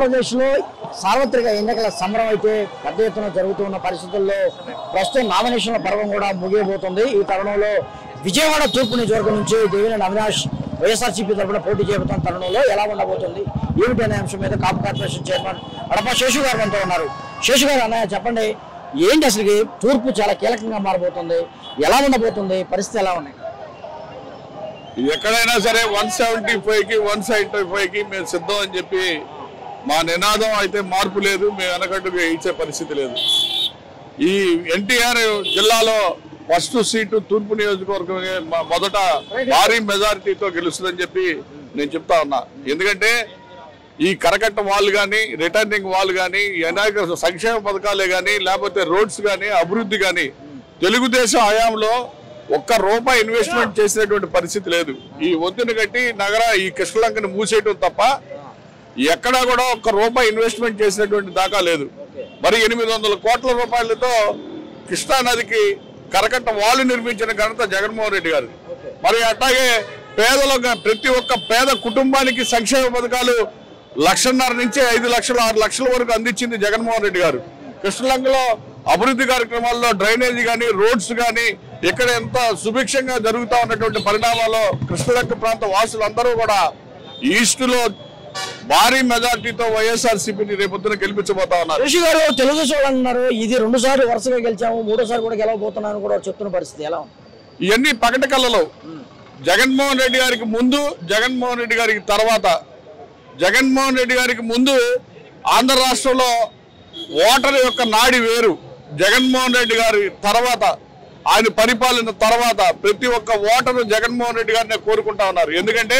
ఆంధ్రప్రదేశ్లో సార్వత్రిక ఎన్నికల సమరం అయితే పెద్ద ఎత్తున జరుగుతున్న పరిస్థితుల్లో ప్రస్తుతం నామినేషన్ల పర్వం కూడా ముగియబోతుంది. ఈ తరుణంలో విజయవాడ తూర్పు నియోజకవర్గం నుంచి దేవినేని అవినాష్ వైఎస్ఆర్సీపీ తరఫున పోటీ చేయబోతున్న తరుణంలో ఎలా ఉండబోతుంది ఏమిటి అనే అంశం మీద కాపు కార్పొరేషన్ చైర్మన్ అడప శేషు గారు మనతో ఉన్నారు. శేషు గారు, అన్నయ్య చెప్పండి, ఏంటి అసలు తూర్పు చాలా కీలకంగా మారబోతుంది, ఎలా ఉండబోతుంది, పరిస్థితి ఎలా ఉన్నాయి? ఎక్కడైనా సరే 175కి 175కి మేము సిద్ధం అని చెప్పి మా నినాదం అయితే మార్పు లేదు. మేము వెనకట్టుగా ఇచ్చే పరిస్థితి లేదు. ఈ ఎన్టీఆర్ జిల్లాలో ఫస్ట్ సీటు తూర్పు నియోజకవర్గం మొదట భారీ మెజారిటీతో గెలుస్తుందని చెప్పి నేను చెప్తా ఉన్నా. ఎందుకంటే ఈ కరకట్ట వాళ్ళు కానీ, రిటర్నింగ్ వాళ్ళు కానీ, అనేక సంక్షేమ పథకాలే కానీ, లేకపోతే రోడ్స్ కానీ, అభివృద్ధి కానీ తెలుగుదేశం హయాంలో ఒక్క రూపాయి ఇన్వెస్ట్మెంట్ చేసినటువంటి పరిస్థితి లేదు. ఈ ఒత్తిడి కట్టి ఈ కృష్ణలంకని మూసేయటం తప్ప ఎక్కడా కూడా ఒక్క రూపాయి ఇన్వెస్ట్మెంట్ చేసినటువంటి దాకా లేదు. మరి 800 కోట్ల రూపాయలతో కృష్ణా నదికి కరకట్ట వాళ్ళు నిర్మించిన ఘనత జగన్మోహన్ రెడ్డి గారు. మరి అట్లాగే పేదలకు ప్రతి ఒక్క పేద కుటుంబానికి సంక్షేమ పథకాలు 1,50,000 నుంచి 5 లక్షలు 6 లక్షల వరకు అందించింది జగన్మోహన్ రెడ్డి గారు. కృష్ణలంకలో అభివృద్ధి కార్యక్రమాల్లో డ్రైనేజీ కానీ, రోడ్స్ కానీ ఇక్కడ ఎంత సుభిక్షంగా జరుగుతూ ఉన్నటువంటి పరిణామాల్లో కృష్ణలంక ప్రాంత వాసులందరూ కూడా ఈస్టులో భారీ మెజార్టీతో వైఎస్ఆర్సీపీని రేపొద్దున గెలిపించబోతా ఉన్నారు. శేషు గారు, తెలుగుదేశం అన్నారు ఇది 2 సార్లు వరుసగా గెలిచాము, 3వ సారి కూడా గెలవబోతున్నాను కూడా చెప్తున్న పరిస్థితి ఎలా ఉంది? ఇవన్నీ పగటి కళ్ళలో జగన్మోహన్ రెడ్డి గారికి ముందు, జగన్మోహన్ రెడ్డి గారికి తర్వాత. జగన్మోహన్ రెడ్డి గారికి ముందు ఆంధ్ర రాష్ట్రంలో ఓటర్ యొక్క నాడి వేరు. జగన్మోహన్ రెడ్డి గారి తర్వాత, ఆయన పరిపాలన తర్వాత ప్రతి ఒక్క ఓటరు జగన్మోహన్ రెడ్డి గారిని కోరుకుంటా ఉన్నారు. ఎందుకంటే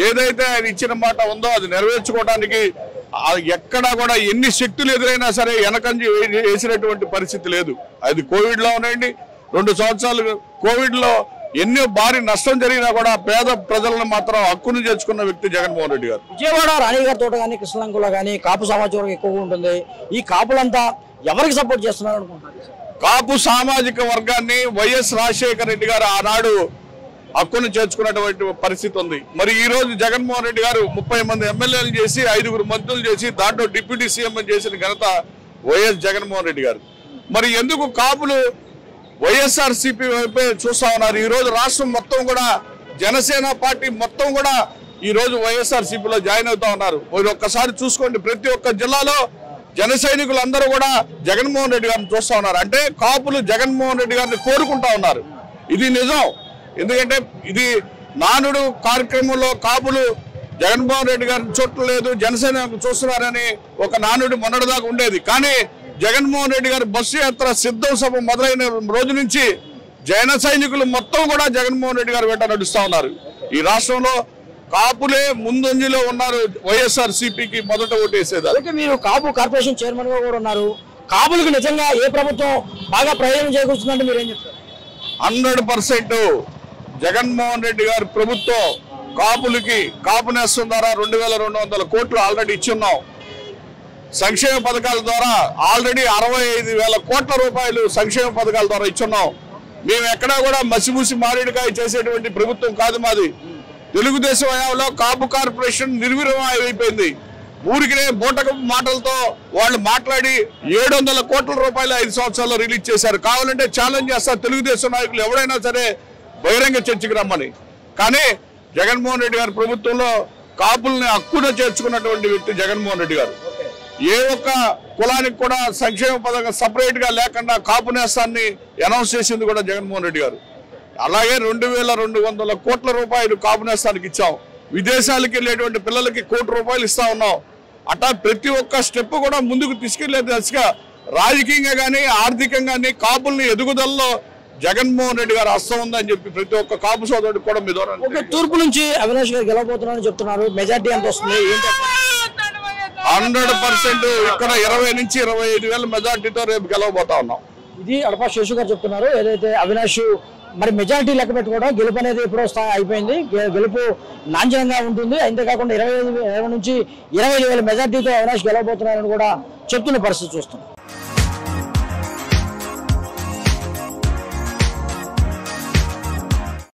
ఏదైతే ఆయన ఇచ్చిన మాట ఉందో అది నెరవేర్చుకోవడానికి ఎక్కడా కూడా ఎన్ని శక్తులు ఎదురైనా సరే వెనకంజి వేసినటువంటి పరిస్థితి లేదు. అది కోవిడ్లో ఉన్నాయండి, 2 సంవత్సరాలు కోవిడ్లో ఎన్నో భారీ నష్టం జరిగినా కూడా పేద ప్రజలను మాత్రం హక్కును చేర్చుకున్న వ్యక్తి జగన్మోహన్ రెడ్డి గారు. విజయవాడ రాణిగారి తోట కానీ, కృష్ణలంకలో కానీ కాపు సమాచారం ఎక్కువగా ఉంటుంది. ఈ కాపులంతా ఎవరికి సపోర్ట్ చేస్తున్నారు అనుకుంటున్నారు? కాపు సామాజిక వర్గాన్ని వైఎస్ రాజశేఖర రెడ్డి గారు ఆనాడు హక్కును చేర్చుకున్నటువంటి పరిస్థితి ఉంది. మరి ఈ రోజు జగన్మోహన్ రెడ్డి గారు 30 మంది ఎమ్మెల్యేలు చేసి 5 మంత్రులు చేసి దాంట్లో డిప్యూటీ సీఎం చేసిన ఘనత వైఎస్ జగన్మోహన్ రెడ్డి గారు. మరి ఎందుకు కాపులు వైఎస్ఆర్సీపీ వైపే చూస్తా ఉన్నారు? ఈ రోజు రాష్ట్రం మొత్తం కూడా జనసేన పార్టీ మొత్తం కూడా ఈ రోజు వైఎస్ఆర్సీపీలో జాయిన్ అవుతా ఉన్నారు. మీరు ఒక్కసారి చూసుకోండి, ప్రతి ఒక్క జిల్లాలో జన సైనికులందరూ కూడా జగన్మోహన్ రెడ్డి గారిని చూస్తా ఉన్నారు. అంటే కాపులు జగన్మోహన్ రెడ్డి గారిని కోరుకుంటా ఉన్నారు. ఇది నిజం. ఎందుకంటే ఇది నానుడు కార్యక్రమంలో కాపులు జగన్మోహన్ రెడ్డి గారిని చూడలేదు, జనసేన చూస్తున్నారని ఒక నానుడు మొన్నటిదాకా ఉండేది. కానీ జగన్మోహన్ రెడ్డి గారి బస్సు యాత్ర సిద్ధం సభ మొదలైన రోజు నుంచి జన సైనికులు మొత్తం కూడా జగన్మోహన్ రెడ్డి గారు వెంట నడుస్తా ఉన్నారు. ఈ రాష్ట్రంలో కాపులే ముందంజలో ఉన్నారు వైఎస్ఆర్సీపీకి మొదట ఓటేసేది. అలాగే మీరు కాపు కార్పొరేషన్ చైర్మన్ గా కూడా ఉన్నారు. కాపులకు నిజంగా ఏ ప్రభుత్వం బాగా ప్రయోజనం చేకూరుస్తుందంటే మీరేం చెప్తారు? 100% జగన్మోహన్ రెడ్డి గారి ప్రభుత్వం కాపులకి కాపు నేస్తం ద్వారా 2,200 కోట్లు ఆల్రెడీ ఇచ్చున్నాం. సంక్షేమ పథకాల ద్వారా ఆల్రెడీ 65,000 కోట్ల రూపాయలు సంక్షేమ పథకాల ద్వారా ఇచ్చున్నాం. మేము ఎక్కడా కూడా మసిమూసి మారేడుకాయ చేసేటువంటి ప్రభుత్వం కాదు మాది. తెలుగుదేశం హయాంలో కాపు కార్పొరేషన్ నిర్వీర్యం అయిపోయింది. ఊరికినే బూటక మాటలతో వాళ్ళు మాట్లాడి 700 కోట్ల రూపాయలు 5 సంవత్సరాల్లో రిలీజ్ చేశారు. కావాలంటే ఛాలెంజ్ చేస్తారు తెలుగుదేశం నాయకులు ఎవరైనా సరే బహిరంగ చర్చకి రమ్మని. కానీ జగన్మోహన్ రెడ్డి గారి ప్రభుత్వంలో కాపుల్ని హక్కున చేర్చుకున్నటువంటి వ్యక్తి జగన్మోహన్ రెడ్డి గారు. ఏ ఒక్క కులానికి కూడా సంక్షేమ పథకం సపరేట్ గా లేకుండా కాపు నేస్తాన్ని అనౌన్స్ చేసింది కూడా జగన్మోహన్ రెడ్డి గారు. అలాగే 2,200 కోట్ల రూపాయలు కాపు నేస్తానికి ఇచ్చాం. విదేశాలకు వెళ్ళేటువంటి పిల్లలకి 1 కోటి రూపాయలు ఇస్తా ఉన్నాం. అట్లా ప్రతి ఒక్క స్టెప్ కూడా ముందుకు తీసుకెళ్లే దశగా రాజకీయంగా కానీ, ఆర్థికంగా కానీ కాపుల్ని ఎదుగుదలలో జగన్మోహన్ రెడ్డి గారు హస్తం ఉందని చెప్పి ప్రతి ఒక్క కాపు సోదరుడికి కూడా మీ ద్వారా. తూర్పు నుంచి అవినాష్ గారు గెలవబోతున్నారని చెప్తున్నారు. మెజార్టీ ఎంత వస్తుంది? 100% ఇక్కడ 20 నుంచి 25,000 మెజార్టీతో రేపు గెలవబోతా ఉన్నాం. ఇది అడప శేషు గారు చెప్తున్నారు. ఏదైతే అవినాష్ మరి మెజారిటీ లెక్క పెట్టుకోవడం గెలుపు అనేది ఎప్పుడో అయిపోయింది, గెలుపు నాంచనంగా ఉంటుంది. అంతేకాకుండా 20 నుంచి 25,000 మెజార్టీతో అవినాష్ గెలవబోతున్నారని కూడా చెప్తున్న పరిస్థితి చూస్తున్నాం.